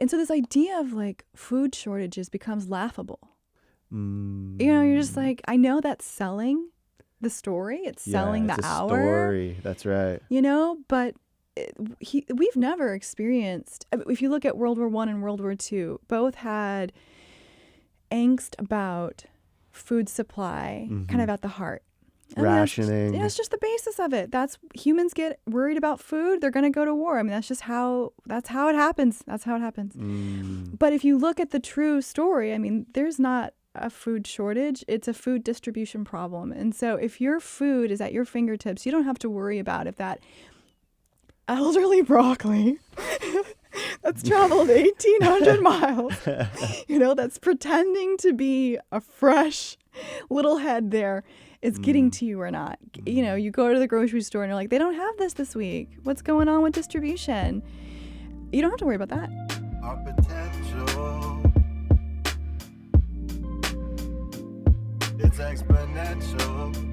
And so this idea of like food shortages becomes laughable. You're just like, I know that's selling the story. It's selling the hour. Story. That's right. But we've never experienced, if you look at World War I and World War II, both had angst about food supply kind of at the heart. And Rationing. It's just the basis of it. That's humans get worried about food. They're going to go to war. I mean, that's how it happens. That's how it happens. But if you look at the true story, I mean, there's not a food shortage. It's a food distribution problem. And so if your food is at your fingertips, you don't have to worry about if that elderly broccoli that's traveled 1,800 miles, that's pretending to be a fresh little head there, is getting to you or not. You go to the grocery store and you're like, they don't have this week. What's going on with distribution? You don't have to worry about that. Our potential, it's exponential.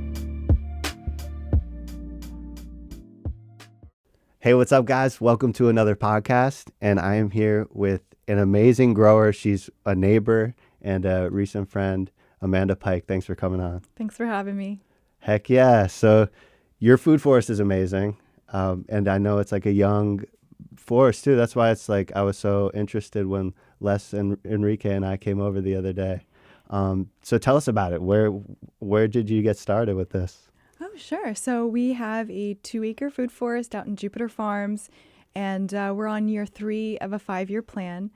Hey, what's up, guys? Welcome to another podcast. And I am here with an amazing grower. She's a neighbor and a recent friend, Amanda Pike. Thanks for coming on. Thanks for having me. Heck yeah. So your food forest is amazing. And I know it's like a young forest too. That's why it's like I was so interested when Les and Enrique and I came over the other day. So tell us about it. Where did you get started with this? Oh, sure. So we have a 2-acre food forest out in Jupiter Farms, and we're on year 3 of a 5-year plan.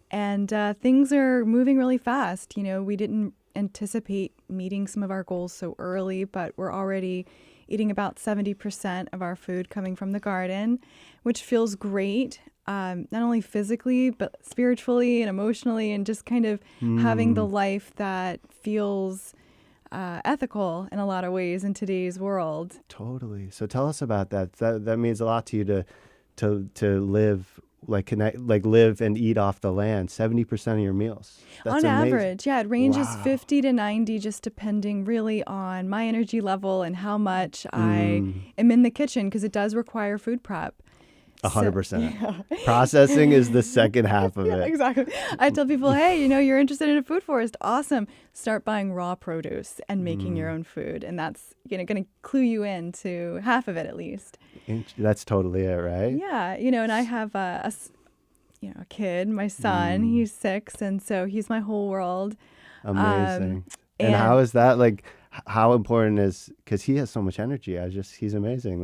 And things are moving really fast. We didn't anticipate meeting some of our goals so early, but we're already eating about 70% of our food coming from the garden, which feels great, not only physically, but spiritually and emotionally, and just kind of having the life that feels ethical in a lot of ways in today's world. Totally. So tell us about that. That means a lot to you to live, live and eat off the land. 70% of your meals. That's on amazing. Average, yeah, it ranges Wow. 50 to 90, just depending really on my energy level and how much I am in the kitchen, because it does require food prep. 100%. Processing is the second half of it. Exactly. I tell people, hey, you're interested in a food forest. Awesome. Start buying raw produce and making your own food. And that's going to clue you into half of it at least. That's totally it, right? Yeah. And I have a kid, my son, he's 6. And so he's my whole world. Amazing. And how is that how important is, because he has so much energy. He's amazing.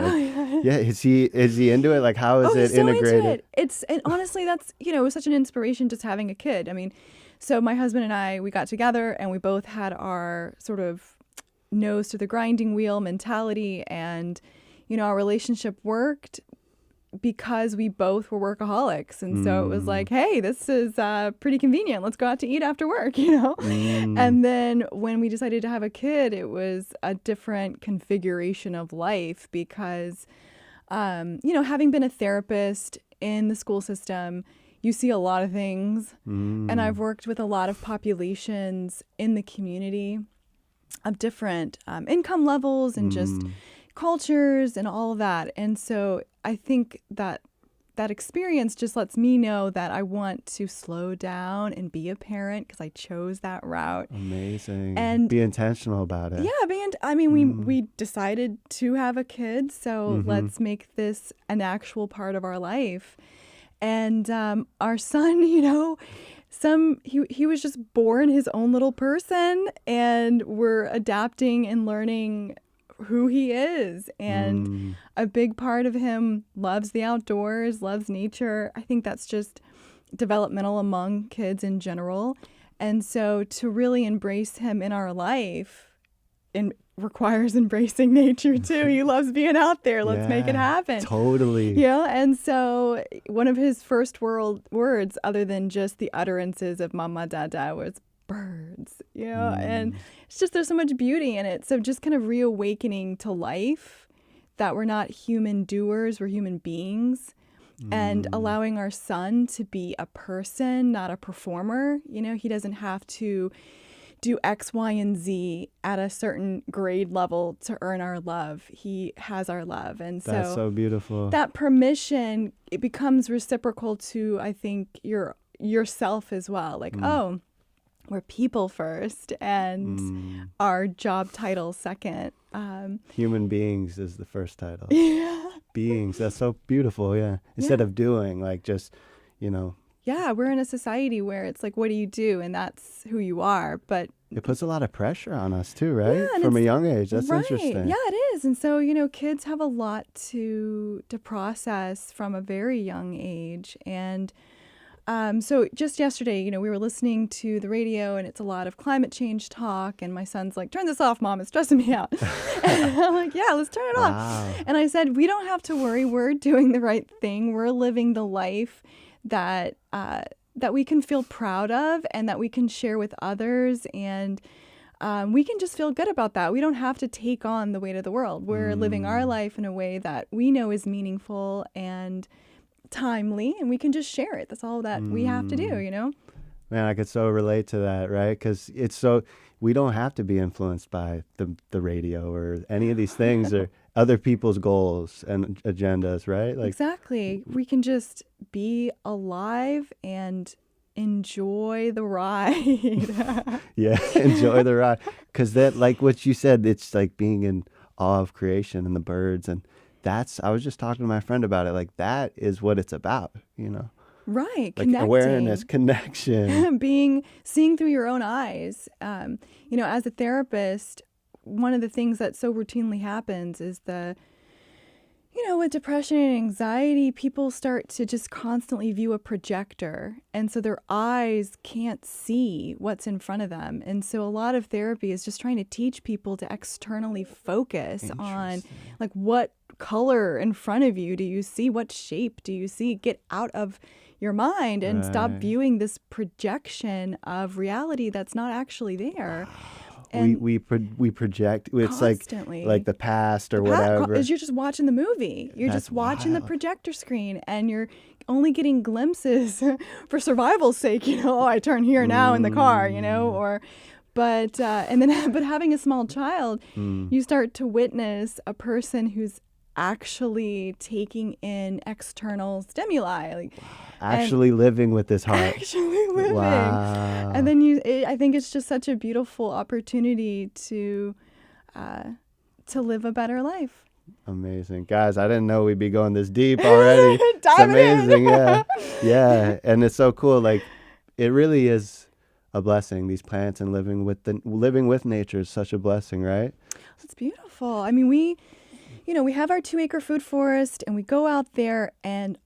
Yeah. Is he into it? How is it so integrated? Into it. And honestly, that's, it was such an inspiration just having a kid. I mean, so my husband and I, we got together and we both had our sort of nose to the grinding wheel mentality, and, our relationship worked because we both were workaholics. And so it was like, hey, this is pretty convenient. Let's go out to eat after work, And then when we decided to have a kid, it was a different configuration of life because, having been a therapist in the school system, you see a lot of things. And I've worked with a lot of populations in the community of different income levels and just cultures and all of that. And so I think that experience just lets me know that I want to slow down and be a parent because I chose that route. Amazing. And be intentional about it. Yeah, we decided to have a kid, so let's make this an actual part of our life. And our son, he was just born his own little person, and we're adapting and learning who he is. And a big part of him loves the outdoors, loves nature. I think that's just developmental among kids in general. And so to really embrace him in our life requires embracing nature too. He loves being out there. Let's make it happen. Totally. And so one of his first words, other than just the utterances of mama, dada, was birds, and it's just, there's so much beauty in it. So just kind of reawakening to life, that we're not human doers, we're human beings, and allowing our son to be a person, not a performer. He doesn't have to do X, Y, and Z at a certain grade level to earn our love. He has our love. And that's so beautiful. That permission, it becomes reciprocal to, I think, your yourself as well. Like, oh, we're people first and our job title second. Human beings is the first title. Yeah. Beings, that's so beautiful, yeah. Instead of doing, like just, you know. Yeah, we're in a society where it's like, what do you do? And that's who you are. But it puts a lot of pressure on us too, right? Yeah, From a young age. That's right. interesting. Yeah, it is. And so, you know, kids have a lot to process from a very young age. And so just yesterday, you know, we were listening to the radio and it's a lot of climate change talk. And my son's like, turn this off, Mom. It's stressing me out. And I'm like, yeah, let's turn it off. And I said, we don't have to worry. We're doing the right thing. We're living the life that we can feel proud of and that we can share with others. And we can just feel good about that. We don't have to take on the weight of the world. We're living our life in a way that we know is meaningful and timely, and we can just share it. That's all that we have to do, you know? Man, I could so relate to that, right? Because it's so, we don't have to be influenced by the radio or any of these things or other people's goals and agendas, right? Like exactly. We can just be alive and enjoy the ride. Yeah, enjoy the ride. Because that, like what you said, it's like being in awe of creation and the birds. And that's, I was just talking to my friend about it. Like that is what it's about, you know? Right. Like connecting. awareness, connection. Seeing through your own eyes. You know, as a therapist, one of the things that so routinely happens is you know, with depression and anxiety, people start to just constantly view a projector. And so their eyes can't see what's in front of them. And so a lot of therapy is just trying to teach people to externally focus on like what color in front of you do you see? What shape do you see? Get out of your mind and stop viewing this projection of reality that's not actually there. And we project. It's constantly. like the past or whatever. Is you're just watching the movie. You're That's just watching the wild. projector screen, and you're only getting glimpses for survival's sake. You know, oh, I turn here now in the car. You know, but having a small child, you start to witness a person who's actually taking in external stimuli, like Actually living with this heart. actually living. Wow. And then I think it's just such a beautiful opportunity to live a better life. Amazing. Guys, I didn't know we'd be going this deep already. It's Diving in. amazing. Yeah. Yeah. And it's so cool. Like it really is a blessing. These plants and living with nature is such a blessing, right? It's beautiful. I mean, we have our 2-acre food forest and we go out there and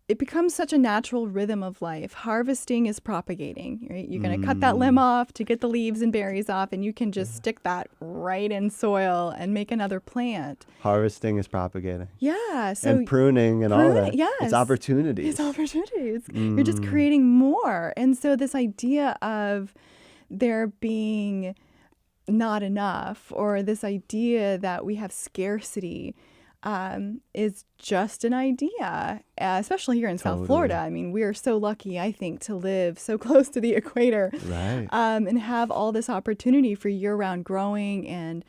it becomes such a natural rhythm of life. Harvesting is propagating, right? You're going to cut that limb off to get the leaves and berries off, and you can just stick that right in soil and make another plant. Harvesting is propagating. Yeah. So And pruning and all that. Yes. It's opportunities. It's opportunities. You're just creating more. And so this idea of there being not enough, or this idea that we have scarcity, is just an idea, especially here in South Florida. I mean, we are so lucky, I think, to live so close to the equator, Right. and have all this opportunity for year-round growing. And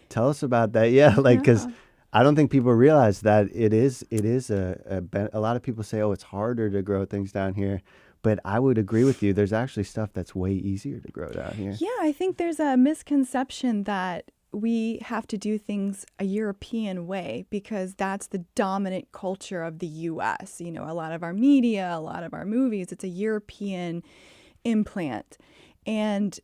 Tell us about that. Yeah, like because I don't think people realize that it is a lot of people say, oh, it's harder to grow things down here. But I would agree with you. There's actually stuff that's way easier to grow down here. yeah, I think there's a misconception that we have to do things a European way because that's the dominant culture of the U.S. You know, a lot of our media, a lot of our movies, it's a European implant. And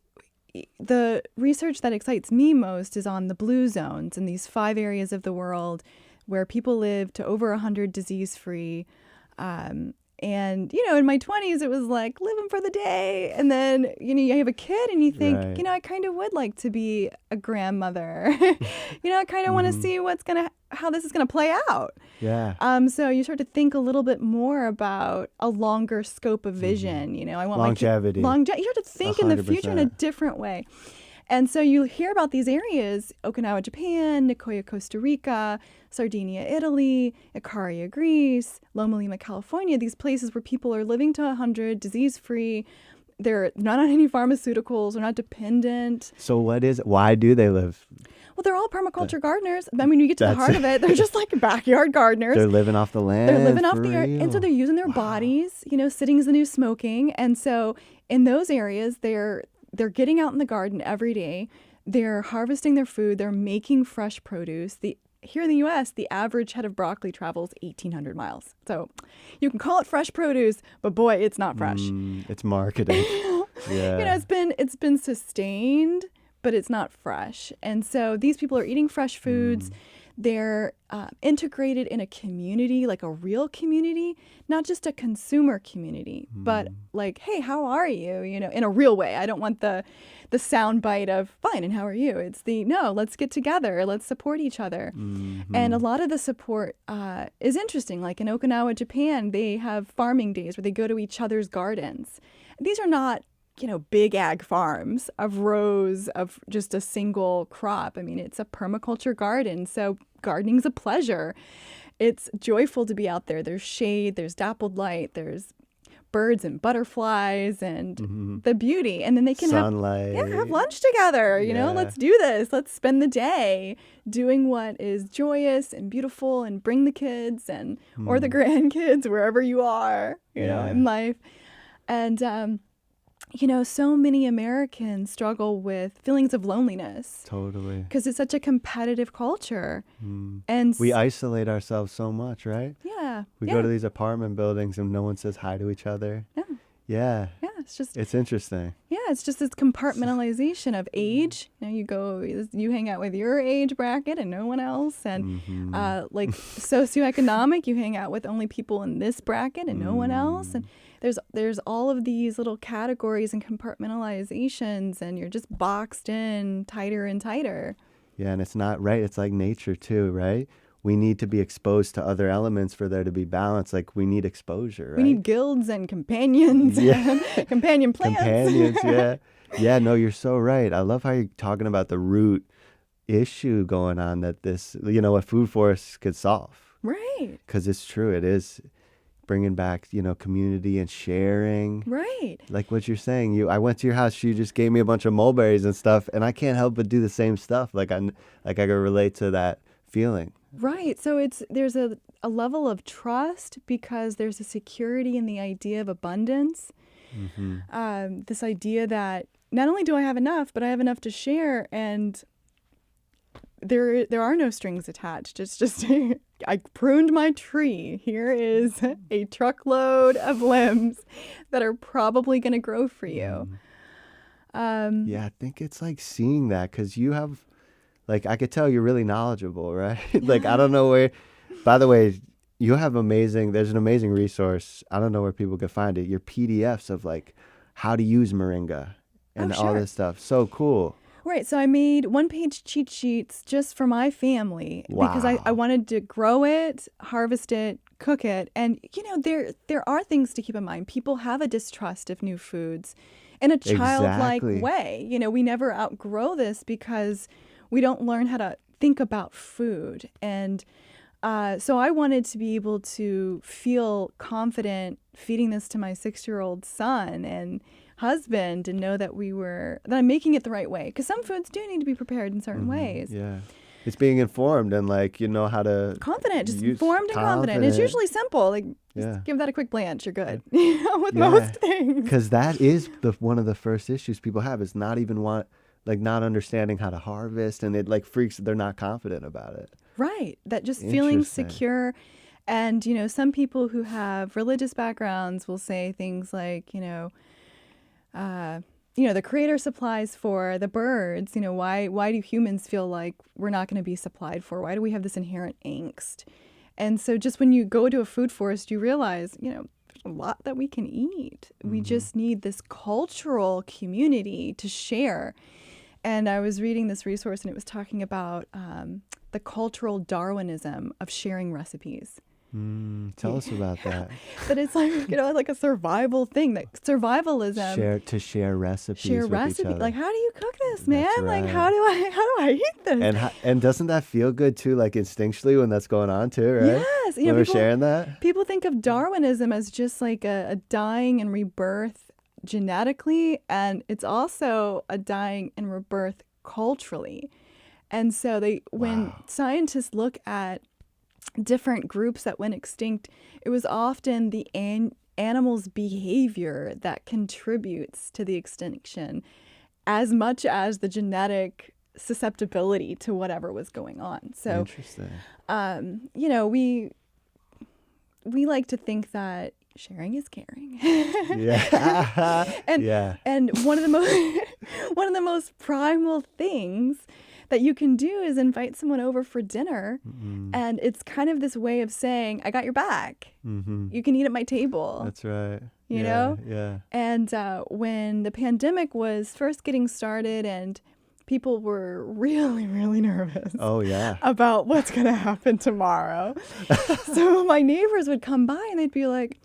the research that excites me most is on the blue zones in these 5 areas of the world where people live to over 100 disease-free. And, you know, in my 20s, it was like living for the day. And then, you know, you have a kid and you think, Right. you know, I kind of would like to be a grandmother. You know, I kind of want to see how this is going to play out. Yeah. So you start to think a little bit more about a longer scope of vision. You know, I want Longevity. You start to think in the future in a 100%. different way. And so you hear about these areas, Okinawa, Japan, Nicoya, Costa Rica, Sardinia, Italy, Icaria, Greece, Loma Lima, California, these places where people are living to 100, disease-free. They're not on any pharmaceuticals. They're not dependent. So why do they live Well, they're all permaculture gardeners. I mean, you get to the heart of it, they're just like backyard gardeners. They're living off the land. They're living off for the earth. And so real. they're using their bodies, sitting is the new smoking. And so in those areas, they're getting out in the garden every day. They're harvesting their food. They're making fresh produce. Here in the U.S., the average head of broccoli travels 1,800 miles. So you can call it fresh produce, but boy, it's not fresh. It's marketing. Yeah. It's been sustained, but it's not fresh. And so these people are eating fresh foods. They're integrated in a community, like a real community, not just a consumer community, but like, hey, how are you? In a real way. I don't want the sound bite of fine and how are you? It's no, let's get together. Let's support each other. And a lot of the support is interesting. Like in Okinawa, Japan, they have farming days where they go to each other's gardens. These are not big ag farms of rows of just a single crop. I mean, it's a permaculture garden. So gardening's a pleasure. It's joyful to be out there. There's shade, there's dappled light, there's birds and butterflies and the beauty. And then they can sunlight. have lunch together. Let's do this. Let's spend the day doing what is joyous and beautiful and bring the kids or the grandkids, wherever you are, in life. And, so many Americans struggle with feelings of loneliness. Totally. Because it's such a competitive culture. And we isolate ourselves so much, right? Yeah. We go to these apartment buildings and no one says hi to each other. Yeah. Yeah. Yeah. It's interesting. Yeah. It's just this compartmentalization of age. You hang out with your age bracket and no one else. And like socioeconomic, you hang out with only people in this bracket and no one else. And there's all of these little categories and compartmentalizations, and you're just boxed in tighter and tighter. Yeah, and it's not right. It's like nature too, right? We need to be exposed to other elements for there to be balance. Like we need exposure, right? We need guilds and companions and companion plants. Companions, yeah. Yeah, no, you're so right. I love how you're talking about the root issue going on that this, a food forest could solve. Right. Because it's true. It is bringing back, community and sharing. Right. Like what you're saying. I went to your house. You just gave me a bunch of mulberries and stuff, and I can't help but do the same stuff. Like I can relate to that feeling. Right. So there's a level of trust because there's a security in the idea of abundance. This idea that not only do I have enough, but I have enough to share, and there are no strings attached. It's just I pruned my tree. Here is a truckload of limbs that are probably going to grow for you. Yeah, I think it's like seeing that because you have, like, I could tell you're really knowledgeable, right? Like, I don't know where, by the way, there's an amazing resource. I don't know where people can find it. Your PDFs of like how to use moringa and all this stuff. So cool. Right. So I made 1-page cheat sheets just for my family because I wanted to grow it, harvest it, cook it. And, there are things to keep in mind. People have a distrust of new foods in a childlike way. We never outgrow this because we don't learn how to think about food. And so I wanted to be able to feel confident feeding this to my 6-year-old son and husband and know that I'm making it the right way. Because some foods do need to be prepared in certain ways. Yeah. It's being informed and how to... Confident, just informed and confident. It's usually simple. Like, just give that a quick blanch, you're good. With most things. Because that is one of the first issues people have is not understanding how to harvest, and it freaks, they're not confident about it. Right. That just feeling secure. And, some people who have religious backgrounds will say things like, the creator supplies for the birds. Why do humans feel like we're not going to be supplied for? Why do we have this inherent angst? And so just when you go to a food forest, you realize, there's a lot that we can eat. We just need this cultural community to share. And I was reading this resource and it was talking about the cultural Darwinism of sharing recipes. Tell us about that. But it's like a survival thing. That survivalism. Share recipes. With each other. Like, how do you cook this, man? That's right. Like, how do I eat this? And doesn't that feel good too? Like instinctually when that's going on too, right? Yes. When we're sharing that. People think of Darwinism as just like a dying and rebirth genetically, and it's also a dying and rebirth culturally. And so when scientists look at different groups that went extinct, it was often the animal's behavior that contributes to the extinction as much as the genetic susceptibility to whatever was going on. So, Interesting. you know, we like to think that sharing is caring. Yeah. And one of the most primal things that you can do is invite someone over for dinner, and it's kind of this way of saying, I got your back. You can eat at my table. That's right. You know? Yeah. And when the pandemic was first getting started and people were really, really nervous Oh, yeah. about what's going to happen tomorrow. So my neighbors would come by and they'd be like,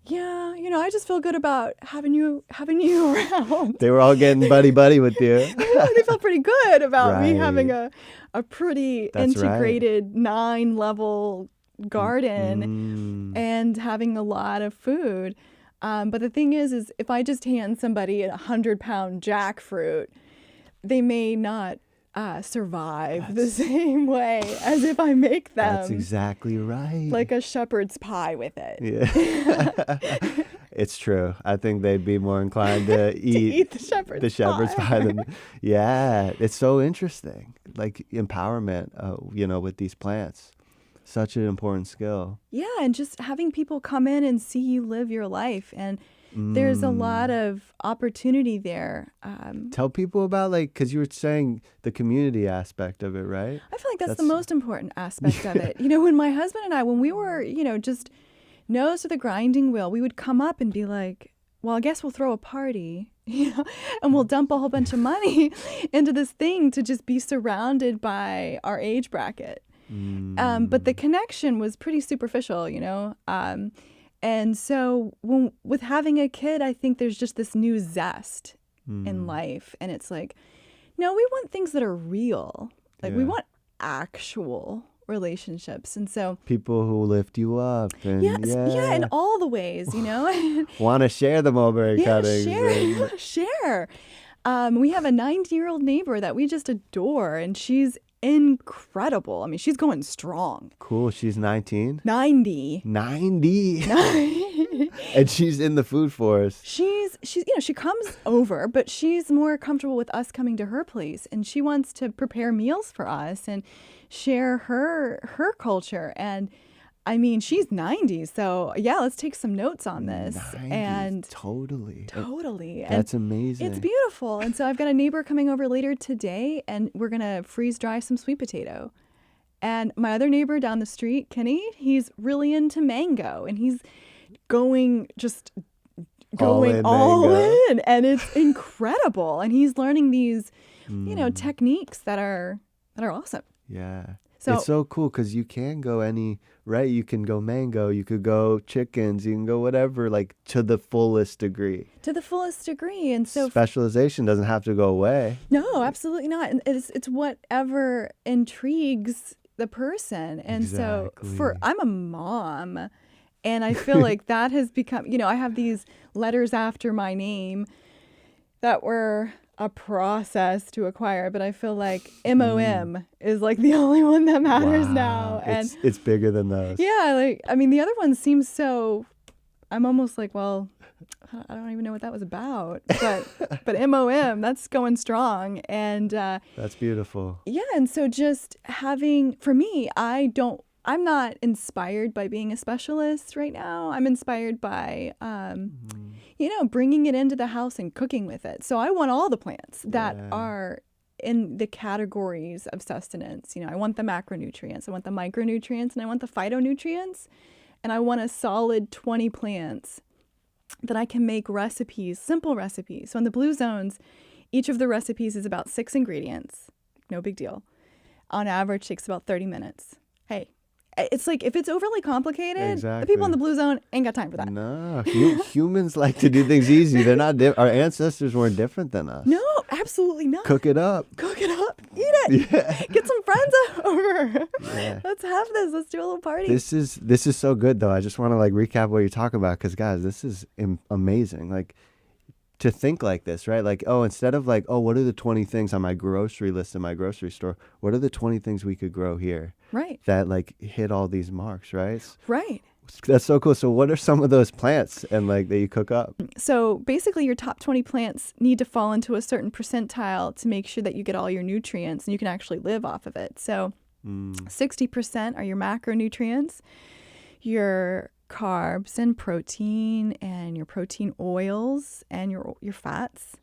yeah, you know, I just feel good about having you around. They were all getting buddy with you. They felt pretty good about me Right. having a pretty That's right. integrated 9-level garden and having a lot of food. But the thing is if I just hand somebody a 100-pound jackfruit, they may not survive the same way as if I make them. That's exactly right. Like a shepherd's pie with it. Yeah. It's true. I think they'd be more inclined to eat the shepherd's pie than, yeah. It's so interesting. Like empowerment, you know, with these plants. Such an important skill. Yeah, and just having people come in and see you live your life. And there's a lot of opportunity there. Tell people about, like, because you were saying the community aspect of it, right? I feel like that's the most important aspect of it. You know, when my husband and I, when we were, you know, just nose to the grinding wheel, we would come up and be like, well, I guess we'll throw a party, you know, and we'll dump a whole bunch of money into this thing to just be surrounded by our age bracket. But the connection was pretty superficial, you know. And so with having a kid, I think there's just this new zest in life. And it's like, no, we want things that are real. Like we want actual relationships. And so people who lift you up. And in all the ways, you know. Want to share the mulberry cuttings. Share. We have a 90-year-old neighbor that we just adore, and she's incredible. I mean, she's going strong. Cool. She's 19? 90. 90. And she's in the food forest. She's you know, she comes over, but she's more comfortable with us coming to her place, and she wants to prepare meals for us and share her culture. And I mean, she's 90, so yeah, let's take some notes on this. 90, and totally. That's amazing. It's beautiful. And so I've got a neighbor coming over later today, and we're gonna freeze dry some sweet potato. And my other neighbor down the street, Kenny, he's really into mango, and he's going all in, and it's incredible. And he's learning these, you know, techniques that are awesome. Yeah. So it's so cool because you can go right? You can go mango, you could go chickens, you can go whatever, like to the fullest degree. And so Specialization doesn't have to go away. no, absolutely not. And it's whatever intrigues the person. And Exactly. so I'm a mom, and I feel like that has become, you know, I have these letters after my name that were a process to acquire, but I feel like MOM is like the only one that matters now. And it's bigger than those. yeah, like, I mean, the other one seems so, I'm almost like, well, I don't even know what that was about, but MOM, that's going strong. And That's beautiful. yeah, and so just having, for me, I'm not inspired by being a specialist right now. I'm inspired by, you know, bringing it into the house and cooking with it. So I want all the plants that are in the categories of sustenance. You know, I want the macronutrients, I want the micronutrients, and I want the phytonutrients. And I want a solid 20 plants that I can make recipes, simple recipes. So in the blue zones, each of the recipes is about 6 ingredients. No big deal. On average, takes about 30 minutes. Hey, it's like if it's overly complicated, the people in the blue zone ain't got time for that. No, humans like to do things easy. They're not. Our ancestors weren't different than us. No, absolutely not. Cook it up. Eat it. Yeah. Get some friends over. Yeah. Let's have this. Let's do a little party. This is so good though. I just want to like recap what you're talking about because guys, this is amazing. Like to think like this, right? Like, oh, instead of like, oh, what are the 20 things on my grocery list in my grocery store? What are the 20 things we could grow here Right. that like hit all these marks, right? Right. That's so cool. So what are some of those plants and like that you cook up? So basically your top 20 plants need to fall into a certain percentile to make sure that you get all your nutrients and you can actually live off of it. So 60% are your macronutrients, your carbs and protein and your protein oils and your fats.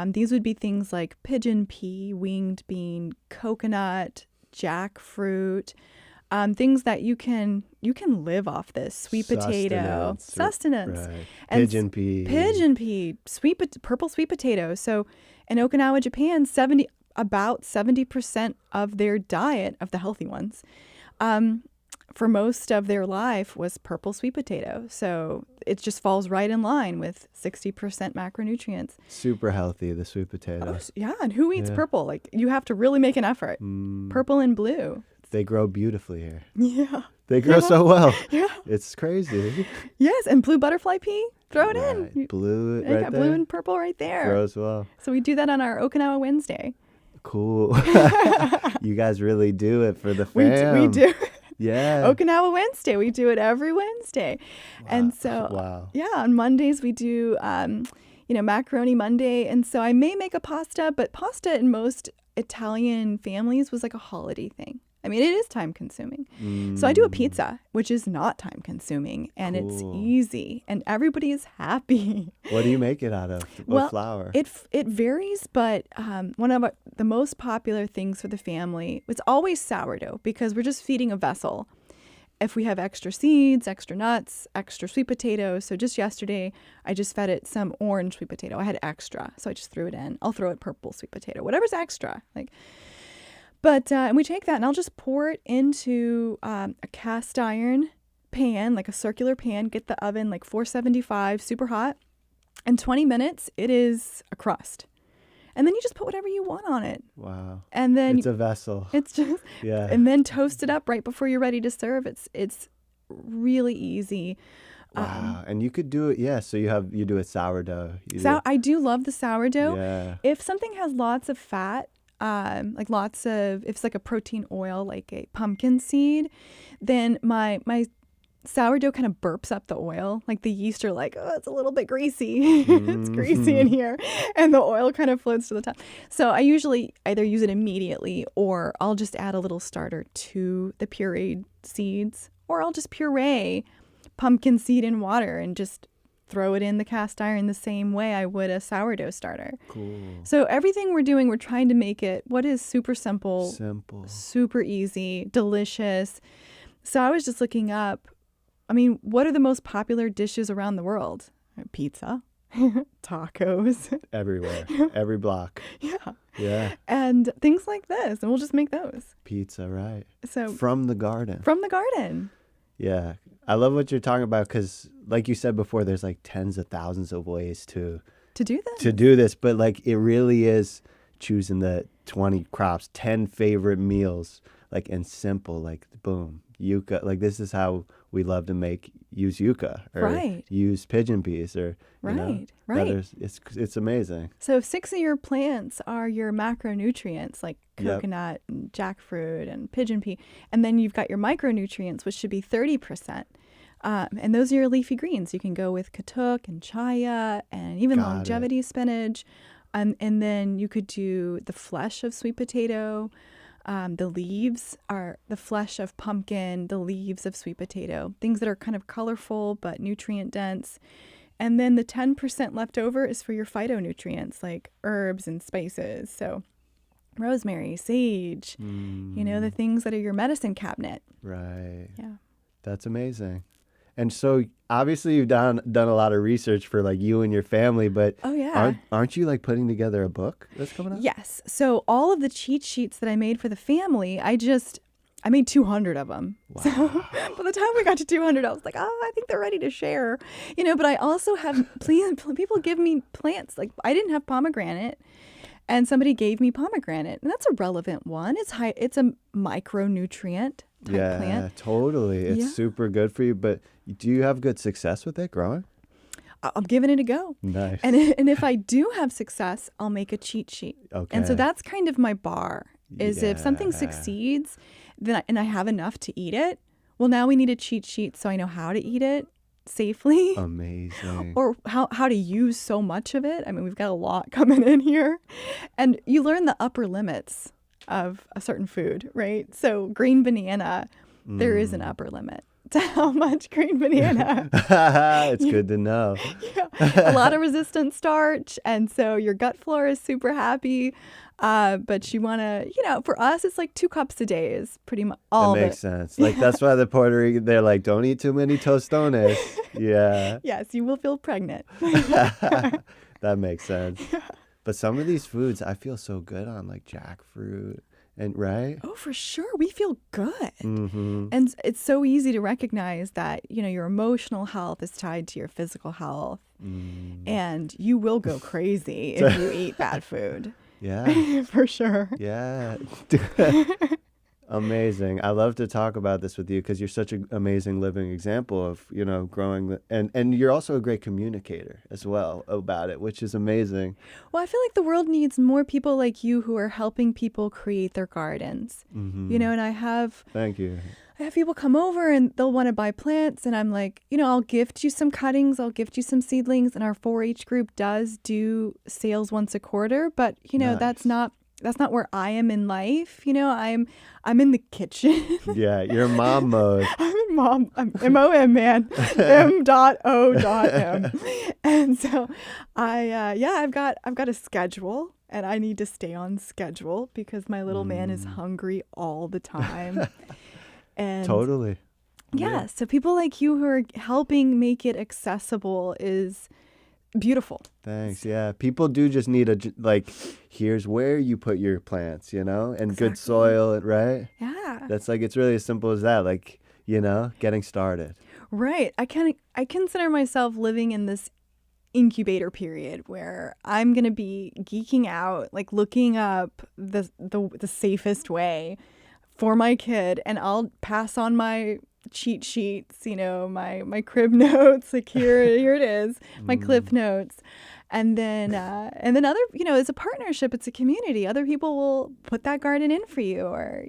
These would be things like pigeon pea, winged bean, coconut, jackfruit, things that you can live off this. Sweet potato, sustenance, Right. and Pigeon pea, purple sweet potato. So in Okinawa, Japan, about 70% of their diet, of the healthy ones, for most of their life was purple sweet potato. So it just falls right in line with 60% macronutrients. super healthy, the sweet potato. Oh, yeah, and who eats Yeah. purple? Like, you have to really make an effort. Purple and blue. They grow beautifully here. Yeah. They grow so well. Yeah. It's crazy. Yes, and blue butterfly pea, throw it in. Right. Blue You right got there. blue and purple right there. Grows well. So we do that on our Okinawa Wednesday. Cool. You guys really do it for the We fam. do. Yeah. Okinawa Wednesday. We do it every Wednesday. And so, Wow. yeah, on Mondays we do, macaroni Monday. And so I may make a pasta, but pasta in most Italian families was like a holiday thing. I mean, it is time consuming. So I do a pizza, which is not time consuming, and it's Cool. easy, and everybody is happy. What do you make it out of? What flour? It varies, but one of the most popular things for the family, it's always sourdough because we're just feeding a vessel. If we have extra seeds, extra nuts, extra sweet potatoes. So just yesterday, I just fed it some orange sweet potato. I had extra, so I just threw it in. I'll throw it purple sweet potato, whatever's extra. But and we take that and I'll just pour it into a cast iron pan, like a circular pan, get the oven like 475, super hot. In 20 minutes, it is a crust. And then you just put whatever you want on it. Wow. And then It's a vessel. it's just, Yeah. and then toast it up right before you're ready to serve. It's really easy. Wow. And you could do it. Yeah. So you do it sourdough. I do love the sourdough. Yeah. If something has lots of fat, if it's like a protein oil, like a pumpkin seed, then my sourdough kind of burps up the oil. Like the yeast are like, oh, it's a little bit greasy. It's greasy in here. And the oil kind of floats to the top. So I usually either use it immediately or I'll just add a little starter to the pureed seeds, or I'll just puree pumpkin seed in water and just throw it in the cast iron the same way I would a sourdough starter. Cool. So everything we're doing, we're trying to make it what is super simple, super easy, delicious. So I was just looking up, what are the most popular dishes around the world? Pizza, tacos. Everywhere. Every block. Yeah. Yeah. And things like this. And we'll just make those. Pizza, right. So From the garden. From the garden. Yeah. I love what you're talking about because, like you said before, there's like tens of thousands of ways to do this. But like it really is choosing the 20 crops, 10 favorite meals, like, and simple, like, boom, yucca. Like, this is how we love to use yucca or use pigeon peas or, right. It's amazing. So if 6 of your plants are your macronutrients, like coconut and jackfruit and pigeon pea, and then you've got your micronutrients, which should be 30%. And those are your leafy greens. You can go with katuk and chaya and even longevity spinach. And then you could do the flesh of sweet potato. The leaves are the flesh of pumpkin, the leaves of sweet potato, things that are kind of colorful but nutrient dense. And then the 10% left over is for your phytonutrients like herbs and spices. So rosemary, sage, the things that are your medicine cabinet. Right. Yeah. That's amazing. And so obviously you've done a lot of research for like you and your family, but aren't you like putting together a book that's coming out? Yes. So all of the cheat sheets that I made for the family, I made 200 of them. Wow. So by the time we got to 200, I was like, I think they're ready to share. But I also have people give me plants. Like I didn't have pomegranate. And somebody gave me pomegranate, and that's a relevant one. It's a micronutrient type plant. Totally. It's super good for you. But do you have good success with it growing? I'm giving it a go. Nice. And if I do have success, I'll make a cheat sheet. Okay. And so that's kind of my bar, is if something Yeah. succeeds and I have enough to eat it, well, now we need a cheat sheet so I know how to eat it safely. Amazing. Or how to use so much of it. I mean, we've got a lot coming in here. And you learn the upper limits of a certain food, right? So green banana, there is an upper limit to how much green banana. It's good to know. A lot of resistant starch. And so your gut flora is super happy. But you want to, for us, it's like 2 cups a day is pretty much all That of makes it. sense. Like that's why the Puerto Rican, they're like, don't eat too many tostones. Yeah. Yes, you will feel pregnant. That makes sense. But some of these foods I feel so good on, like jackfruit and right? Oh, for sure. We feel good. Mm-hmm. And it's so easy to recognize that, your emotional health is tied to your physical health. And you will go crazy if you eat bad food. Yeah. For sure. Yeah. Amazing. I love to talk about this with you because you're such an amazing living example of, growing and you're also a great communicator as well about it, which is amazing. Well, I feel like the world needs more people like you who are helping people create their gardens. Mm-hmm. And I have Thank you. people come over and they'll want to buy plants, and I'm like, I'll gift you some cuttings, I'll gift you some seedlings, and our 4-H group does do sales once a quarter, but Nice. that's not where I am in life. I'm in the kitchen. Yeah, you're mom mode. I'm MOM, man. M.O.M. And so I've got a schedule, and I need to stay on schedule because my little man is hungry all the time. And Totally. yeah, so people like you who are helping make it accessible is beautiful. Thanks. Yeah. People do just need here's where you put your plants, and good Exactly. soil, right? Yeah. That's it's really as simple as that. Getting started. Right. I consider myself living in this incubator period where I'm going to be geeking out, like looking up the safest way for my kid, and I'll pass on my cheat sheets, my crib notes, like here it is, my clip notes. And then other, it's a partnership, it's a community. Other people will put that garden in for you or,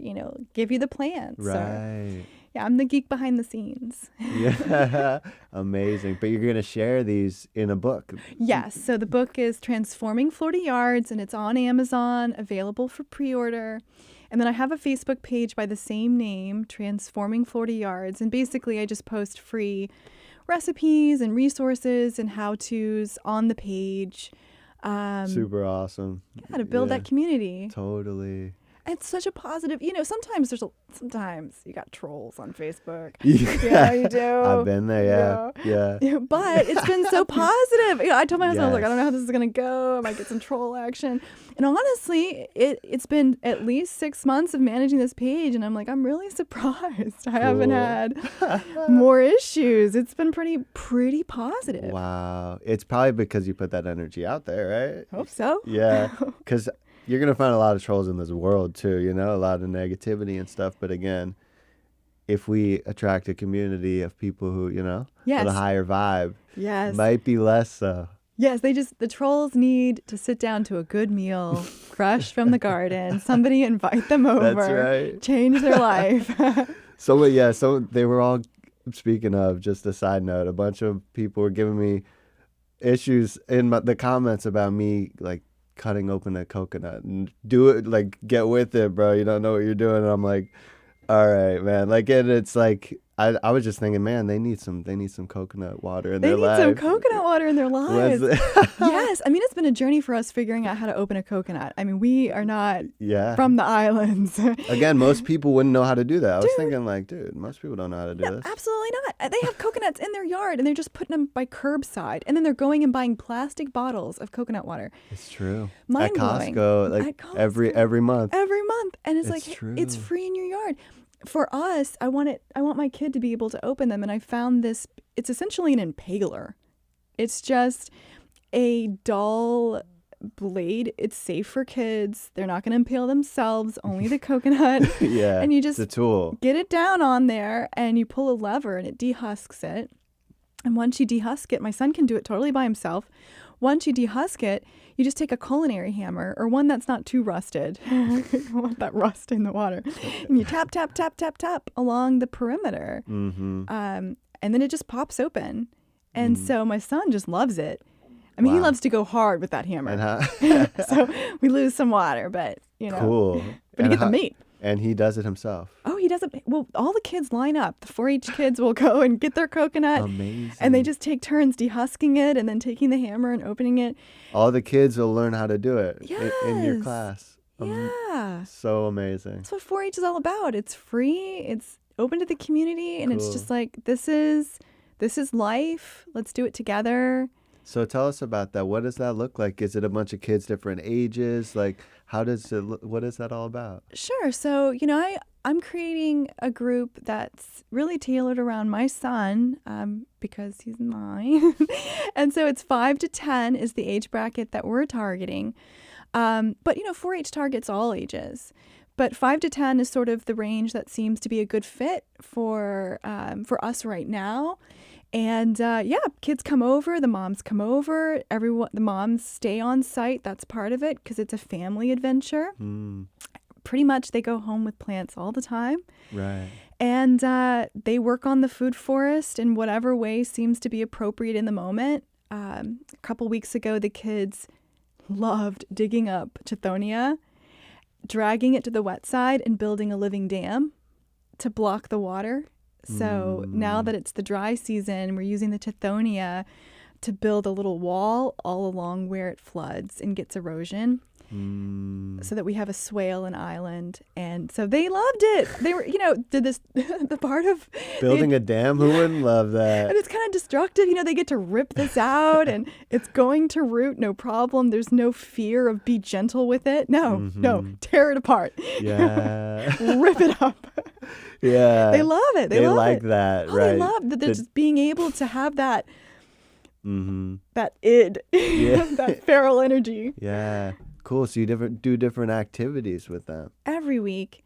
give you the plants. Right. Yeah, I'm the geek behind the scenes. Yeah. Amazing. But you're going to share these in a book. Yes. So the book is Transforming Florida Yards, and it's on Amazon, available for pre-order. And then I have a Facebook page by the same name, Transforming Florida Yards. And basically I just post free recipes and resources and how-tos on the page. Super awesome. Yeah, to build that community. Totally. It's such a positive, sometimes sometimes you got trolls on Facebook. Yeah. Yeah, you do. I've been there. Yeah. Yeah, but it's been so positive. I told my husband, I was like, I don't know how Yes. this is going to go. I might get some troll action. And honestly, it's been at least 6 months of managing this page, and I'm like, I'm really surprised I haven't had more issues. It's been pretty positive. Wow. It's probably because you put that energy out there, right? Hope so. Yeah. Because you're going to find a lot of trolls in this world too, a lot of negativity and stuff. But again, if we attract a community of people who, Yes. with a higher vibe, Yes. might be less so. Yes, the trolls need to sit down to a good meal, fresh from the garden. Somebody invite them over. That's right. Change their life. So they were all, speaking of, just a side note, a bunch of people were giving me issues in the comments about me, cutting open a coconut and do it, get with it, bro. You don't know what you're doing. And I'm like, all right, man. And it's I was just thinking, man, they need some coconut water in They their need life. some coconut water in their lives. Was- Yes. I mean, it's been a journey for us figuring out how to open a coconut. I mean, we are not Yeah. from the islands. Again, most people wouldn't know how to do that. I was thinking, dude, most people don't know how to do No, this. absolutely not. They have coconuts in their yard, and they're just putting them by curbside. And then they're going and buying plastic bottles of coconut water. It's true. Mind-blowing. At Costco, At Costco. every month. Every month. And it's It's like, true. it's free in your yard. For us, I want my kid to be able to open them. And I found this, it's essentially an impaler. It's just a dull blade. It's safe for kids. They're not going to impale themselves, only the coconut. Yeah. And you just it's a tool. get it down on there and you pull a lever and it dehusks it. And once you dehusk it, my son can do it totally by himself. Once you dehusk it, you just take a culinary hammer or one that's not too rusted. You don't want that rust in the water. And you tap, tap, tap, tap, tap along the perimeter. And then it just pops open. And so my son just loves it. I mean, he loves to go hard with that hammer. So we lose some water, but, Cool. But you get the meat. And he does it himself. Oh, he does it. Well, all the kids line up. The 4-H kids will go and get their coconut. Amazing. And they just take turns dehusking it and then taking the hammer and opening it. All the kids will learn how to do it in your Yes. class. Yeah. So amazing. That's what 4-H is all about. It's free. It's open to the community. And it's Cool. just like, this is life. Let's do it together. So tell us about that. What does that look like? Is it a bunch of kids different ages? Like, how does it look? What is that all about? Sure. So, I'm creating a group that's really tailored around my son because he's mine. And so it's 5 to 10 is the age bracket that we're targeting. But, 4-H targets all ages. But 5 to 10 is sort of the range that seems to be a good fit for us right now. And kids come over, the moms come over, the moms stay on site. That's part of it because it's a family adventure. Pretty much they go home with plants all the time. Right. And they work on the food forest in whatever way seems to be appropriate in the moment. A couple weeks ago, the kids loved digging up Tithonia, dragging it to the wet side and building a living dam to block the water. So now that it's the dry season, we're using the Tithonia to build a little wall all along where it floods and gets erosion so that we have a swale and island. And so they loved it. They were, did this, the part of Building a dam? Who wouldn't love that? and it's kind of destructive. They get to rip this out and it's going to root, no problem. There's no fear of be gentle with it. No, tear it apart. Yeah. Rip it up. Yeah. They love it. They love like it. that, Oh, right? They love that they're just being able to have that that Yeah. that feral energy Yeah. Cool. So you do different activities with them. every week.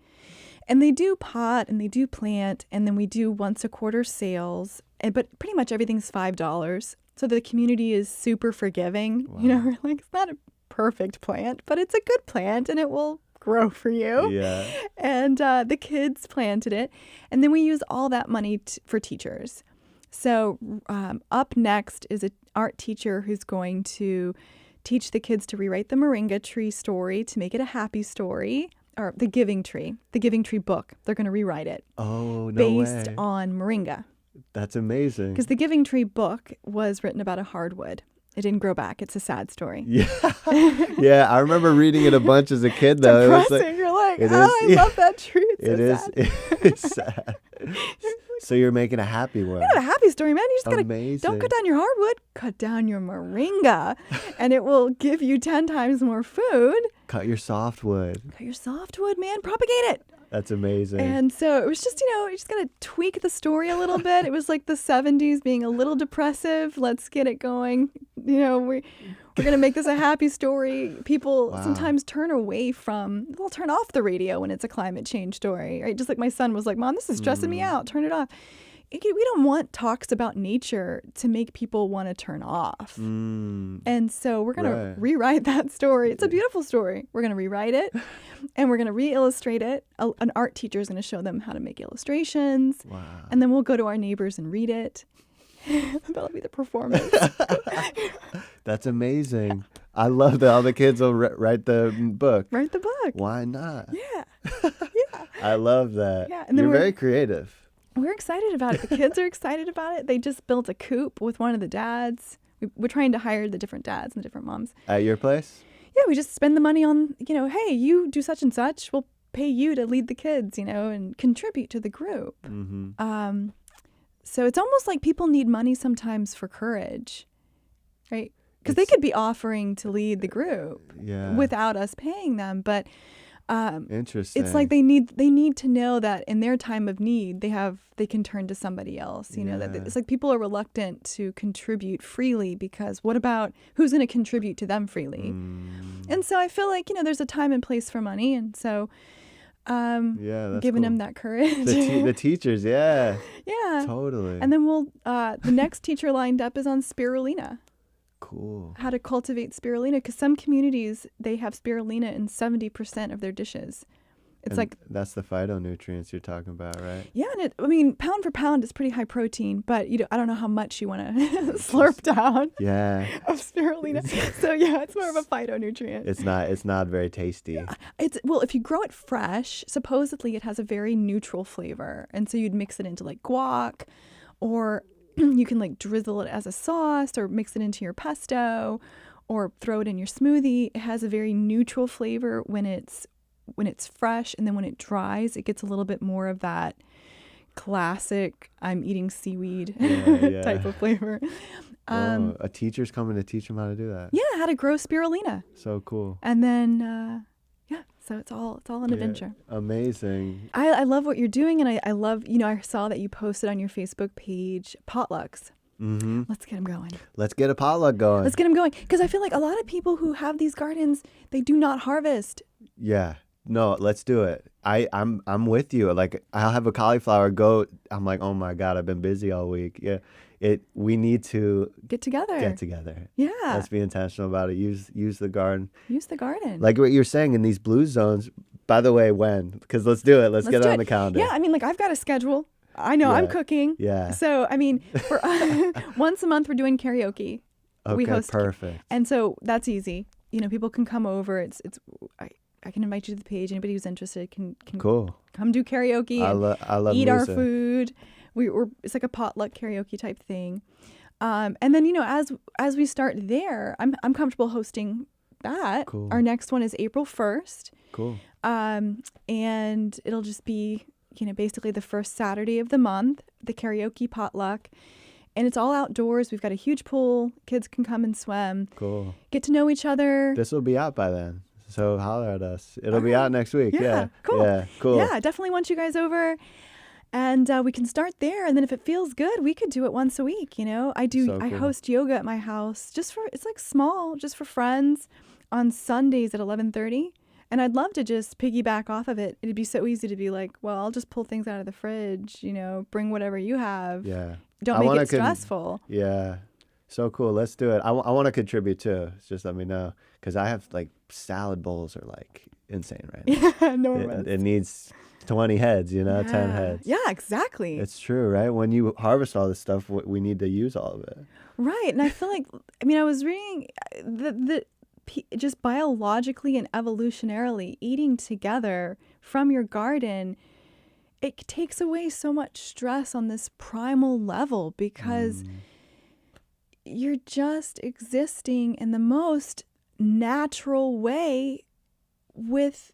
And they do pot and they do plant, and then we do once a quarter sales. But pretty much everything's $5. So the community is super forgiving. We're like, it's not a perfect plant, but it's a good plant and it will grow for you. Yeah. And the kids planted it. And then we use all that money for teachers. So up next is an art teacher who's going to teach the kids to rewrite the moringa tree story to make it a happy story, or the giving tree book. They're going to rewrite it Oh, no based way. on moringa. That's amazing. Because the giving tree book was written about a hardwood. It didn't grow back. It's a sad story. Yeah. Yeah. I remember reading it a bunch as a kid, though. Depressing. You're like, I love that tree. It's so sad. It's sad. So you're making a happy one. Not a happy story, man. You just gotta Amazing. don't cut down your hardwood, cut down your moringa, and it will give you 10 times more food. Cut your softwood. Cut your softwood, man. Propagate it. That's amazing. And so it was just, you just gotta tweak the story a little bit. It was like the 70s being a little depressive. Let's get it going. We're gonna make this a happy story. People sometimes turn they'll turn off the radio when it's a climate change story, right? Just like my son was like, Mom, this is stressing me out. Turn it off. We don't want talks about nature to make people want to turn off. And so we're going to rewrite that story. It's a beautiful story. We're going to rewrite it and we're going to re-illustrate it. An art teacher is going to show them how to make illustrations. Wow. And then we'll go to our neighbors and read it. That'll be the performance. That's amazing. I love that all the kids will write the book. Write the book. Why not? Yeah. Yeah. I love that. Yeah, and then You're we're- very creative. We're excited about it. The kids are excited about it. They just built a coop with one of the dads. We're trying to hire the different dads and the different moms. At your place? Yeah, we just spend the money on, hey, you do such and such. We'll pay you to lead the kids, and contribute to the group. So it's almost like people need money sometimes for courage, right? Because they could be offering to lead the group without us paying them. But interesting. it's like they need to know that in their time of need, they can turn to somebody else. That it's like people are reluctant to contribute freely because what about who's going to contribute to them freely? And so I feel like there's a time and place for money, and so Yeah, that's giving cool. them that courage. The teachers, yeah, Yeah. totally. And then the next teacher lined up is on spirulina, Cool. how to cultivate spirulina, because some communities, they have spirulina in 70% of their dishes. It's And like, that's the phytonutrients you're talking about, right? yeah, and I mean, pound for pound, it's pretty high protein, but I don't know how much you want to slurp down Yeah. of spirulina. So yeah, it's more of a phytonutrient. It's not very tasty. Well, if you grow it fresh, supposedly it has a very neutral flavor, and so you'd mix it into like guac, or you can like drizzle it as a sauce, or mix it into your pesto, or throw it in your smoothie. It has a very neutral flavor when it's fresh, and then when it dries, it gets a little bit more of that classic I'm eating seaweed Yeah. type of flavor. A teacher's coming to teach them how to do that. Yeah, how to grow spirulina. So cool. And then so it's all an adventure. Amazing. I love what you're doing, and I love, I saw that you posted on your Facebook page potlucks. Mm-hmm. Let's get them going. Let's get a potluck going. Let's get them going, because I feel like a lot of people who have these gardens, they do not harvest. Yeah. No, let's do it. I'm with you. Like, I'll have a cauliflower go. I'm like, oh my God, I've been busy all week. Yeah. We need to Get together. Yeah. Let's be intentional about it. Use the garden. Use the garden. Like what you're saying in these blue zones. By the way, when? Because let's do it. Let's get it on the calendar. Yeah, I mean, like, I've got a schedule. I know I'm cooking. Yeah. So, I mean, once a month we're doing karaoke. Okay, We host, perfect. and so that's easy. People can come over. I can invite you to the page. Anybody who's interested can Cool. come do karaoke. I love eat our Lisa. food. It's like a potluck karaoke type thing. And then as we start there, I'm comfortable hosting that. Cool. Our next one is April 1st. Cool. And it'll just be basically the first Saturday of the month, the karaoke potluck. And it's all outdoors. We've got a huge pool. Kids can come and swim. Cool. Get to know each other. This will be out by then. So holler at us. It'll be out next week. Yeah. Cool. Yeah. Cool. Yeah, definitely want you guys over. And we can start there. And then if it feels good, we could do it once a week. I So cool. host yoga at my house it's like small, just for friends on Sundays at 11:30. And I'd love to just piggyback off of it. It'd be so easy to be like, well, I'll just pull things out of the fridge, bring whatever you have. Yeah. Don't make it stressful. Yeah. So cool. Let's do it. I want to contribute too. Just let me know. Because I have like salad bowls are like insane right now. Yeah, enormous. It needs 20 heads, 10 heads. Yeah, exactly. It's true, right? When you harvest all this stuff, we need to use all of it. Right. And I feel like, I was reading just biologically and evolutionarily, eating together from your garden, it takes away so much stress on this primal level, because you're just existing in the most natural way with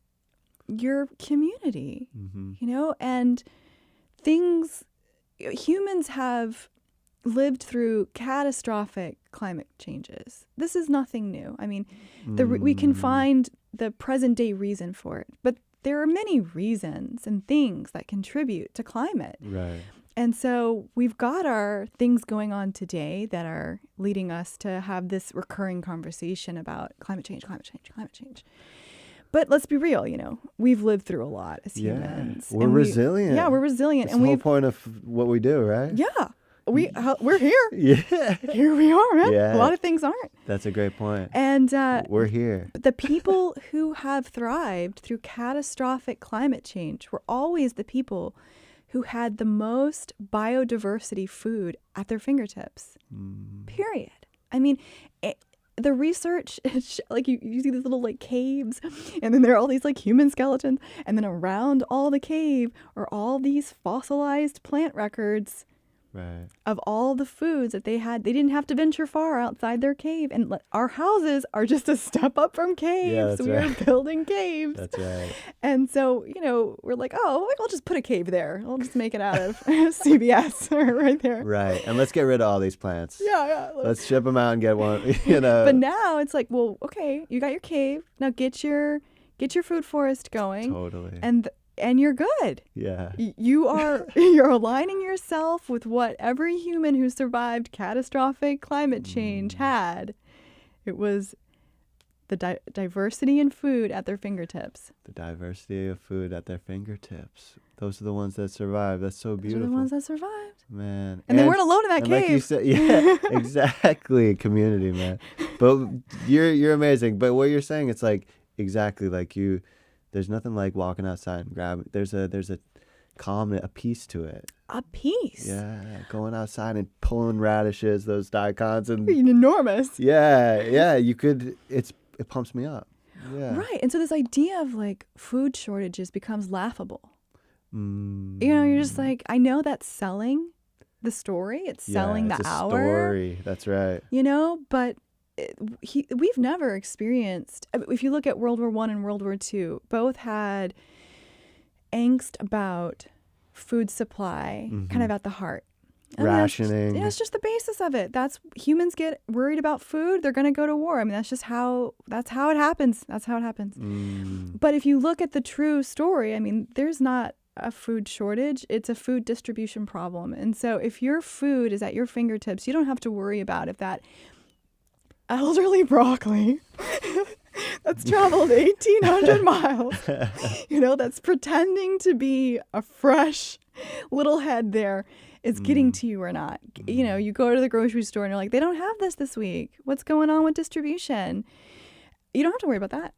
your community, and humans have lived through catastrophic climate changes. This is nothing new. I mean, we can find the present day reason for it, but there are many reasons and things that contribute to climate. Right. And so we've got our things going on today that are leading us to have this recurring conversation about climate change. But let's be real, we've lived through a lot as humans. We're resilient. We're resilient. That's the whole point of what we do, right? Yeah. We're here. Yeah. Here we are, man. Yeah. A lot of things aren't. That's a great point. And we're here. the people who have thrived through catastrophic climate change were always the people who had the most biodiversity food at their fingertips. Period. I mean, the research, like you see these little like caves, and then there are all these like human skeletons, and then around all the cave are all these fossilized plant records. Right. Of all the foods that they had. They didn't have to venture far outside their cave. And our houses are just a step up from caves. Yeah, that's We're right. building caves. That's right. And so, we're like, I'll just put a cave there. I'll just make it out of CBS right there. Right. And let's get rid of all these plants. Yeah. Let's ship them out and get one, But now it's like, well, okay, you got your cave. Now get your food forest going. Totally. And you're good. Yeah. You're aligning yourself with what every human who survived catastrophic climate change had. It was the diversity in food at their fingertips. The diversity of food at their fingertips. Those are the ones that survive. That's so beautiful. Those are the ones that survived. Man. And they weren't alone in that and like you cave. said, yeah, exactly. Community, man. But you're amazing. But what you're saying, it's like exactly like you. There's nothing like walking outside and grabbing. There's a calm, a peace to it. A piece. Yeah, going outside and pulling radishes, those daikons, and Enormous. yeah. You could. It pumps me up. Yeah. Right. And so this idea of like food shortages becomes laughable. Mm. You know, you're just like, I know that's selling the story. It's selling it's the a hour. Story. That's right. You know, but we've never experienced. If you look at World War I and World War II, both had angst about food supply kind of at the heart. I mean, Rationing. it's just the basis of it. That's humans get worried about food. They're going to go to war. I mean, that's how it happens. That's how it happens. But if you look at the true story, I mean, there's not a food shortage. It's a food distribution problem. And so if your food is at your fingertips, you don't have to worry about if that elderly broccoli that's traveled 1,800 miles, you know, that's pretending to be a fresh little head there, is getting to you or not. You know, you go to the grocery store and you're like, they don't have this week. What's going on with distribution? You don't have to worry about that.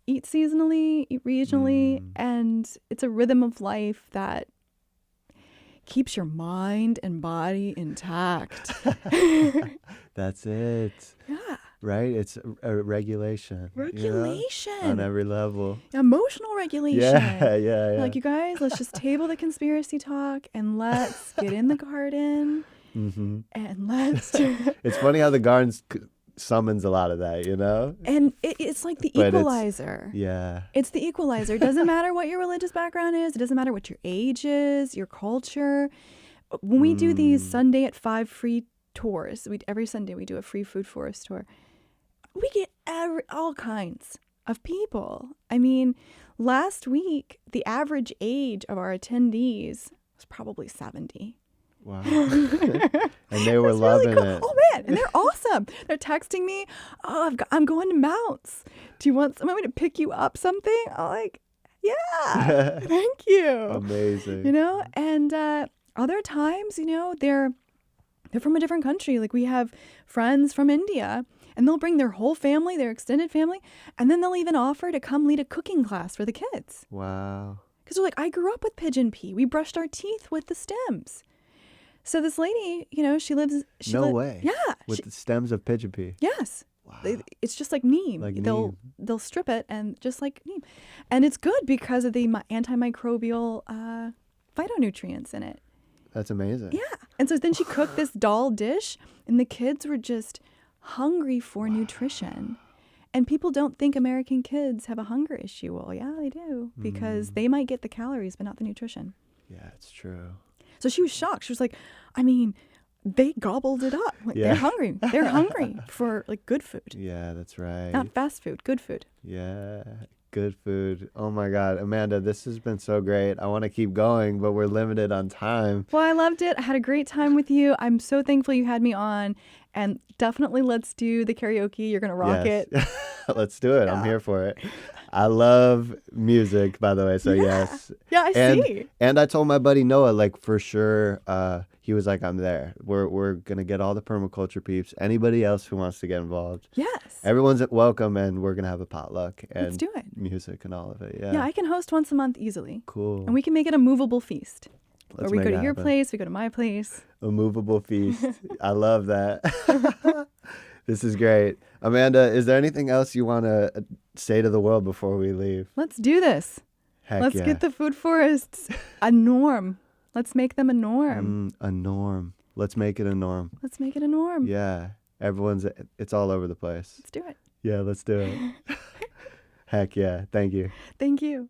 Eat seasonally, eat regionally, and it's a rhythm of life that keeps your mind and body intact. That's it. Yeah. Right? It's a regulation. Regulation. You know? On every level. Emotional regulation. Yeah. Like, you guys, let's just table the conspiracy talk and let's get in the garden and let's... It's funny how the garden summons a lot of that, you know? And it's like the equalizer. It's the equalizer. It doesn't matter what your religious background is. It doesn't matter what your age is, your culture. When we do these Sunday at 5 free tours, every Sunday we do a free food forest tour. We get all kinds of people. I mean, last week, the average age of our attendees was probably 70. Wow. And they were loving really cool. it. Oh, man. And they're awesome. They're texting me, I'm going to Mounts. Do you want me to pick you up something? I'm like, yeah, thank you. Amazing. You know, and other times, you know, they're from a different country. Like, we have friends from India, and they'll bring their whole family, their extended family, and then they'll even offer to come lead a cooking class for the kids. Wow. Because they're like, I grew up with pigeon pea. We brushed our teeth with the stems. So this lady, you know, she lives... No way. Yeah. With the stems of pigeon pea. Yes. Wow. It's just like neem. Like they'll strip it, and just like neem. And it's good because of the antimicrobial phytonutrients in it. That's amazing. Yeah. And so then she cooked this dal dish, and the kids were just hungry for nutrition. And people don't think American kids have a hunger issue. Well, yeah, they do, because they might get the calories, but not the nutrition. Yeah, it's true. So she was shocked. She was like, I mean, they gobbled it up. Like, they're hungry. They're hungry for like good food. Yeah, that's right. Not fast food, good food. Yeah, good food. Oh my God, Amanda, this has been so great. I want to keep going, but we're limited on time. Well, I loved it. I had a great time with you. I'm so thankful you had me on. And definitely let's do the karaoke. You're going to rock it. Let's do it. I'm here for it. I love music, by the way, so yes. Yeah, I see. And I told my buddy Noah, like, for sure, he was like, I'm there. We're going to get all the permaculture peeps. Anybody else who wants to get involved. Yes. Everyone's welcome, and we're going to have a potluck. And let's do it. Music and all of it, yeah. Yeah, I can host once a month easily. Cool. And we can make it a movable feast. Let's where we make go it to your happen. place, we go to my place. A movable feast. I love that. This is great. Amanda, is there anything else you want to say to the world before we leave? Let's do this. Heck Let's yeah. get the food forests a norm. Let's make them a norm. A norm. Let's make it a norm. Let's make it a norm. Yeah. It's all over the place. Let's do it. Yeah, let's do it. Heck yeah. Thank you. Thank you.